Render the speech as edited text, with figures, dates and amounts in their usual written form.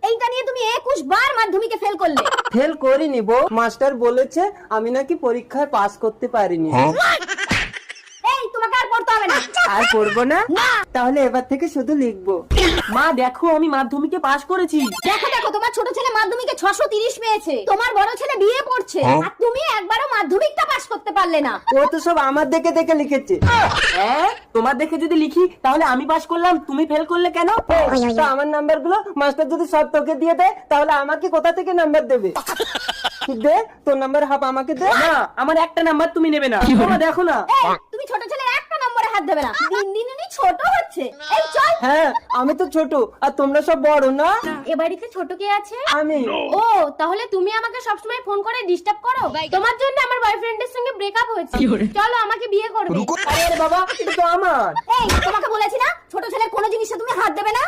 এইটা নিয়ে তুমি 21 বার মাধ্যমিকে ফেল করলে। ফেল করিনি বউ, মাস্টার বলেছে আমি নাকি পরীক্ষায় পাস করতে পারিনি। এই তোমাকে আর পড়তে হবে না। আর পড়বো না? তাহলে এবার থেকে শুধু লিখবো। মা দেখো আমি মাধ্যমিকে পাশ করেছি। দেখো দেখো তোমার ছোট ছেলে মাধ্যমিকে 630 পেয়েছে, তোমার বড় ছেলে বিএ পড়ছে, আর তুমি একবারও মাধ্যমিকটা পাস করতে পারলে না। ও তো সব আমার দেখে দেখে লিখেছে। হ্যাঁ তোমার দেখে যদি লিখি তাহলে আমি পাশ করলাম, তুমি ফেল করলে কেন? তো আমার নাম্বার গুলো মাস্টার যদি সব তোকে দিয়ে দেয় তাহলে আমাকে কোথা থেকে নাম্বার দেবে? দে তোর নাম্বার হাফ আমাকে দে। না আমার একটা নাম্বার তুমি নেবে না। তোমরা দেখো না। এই তুমি ছোট ছেলের একটা নম্বরে হাত দেবে না, দিন দিন উনি ছোট হচ্ছে। এই চল। হ্যাঁ আমি তো ছোট আর তোমরা সব বড় না। এ বাড়িতে ছোট কে আছে? আমি। ও তাহলে তুমি আমাকে সবসময় ফোন করে ডিস্টার্ব করো, তোমার জন্য আমার বয়ফ্রেন্ডের সঙ্গে ব্রেকআপ হয়েছে। চলো আমাকে বিয়ে করবে। আরে বাবা এটা তো আমার। এই তোমাকে বলেছি না ছোট ছেলের কোনো জিনিসে তুমি হাত দেবে না।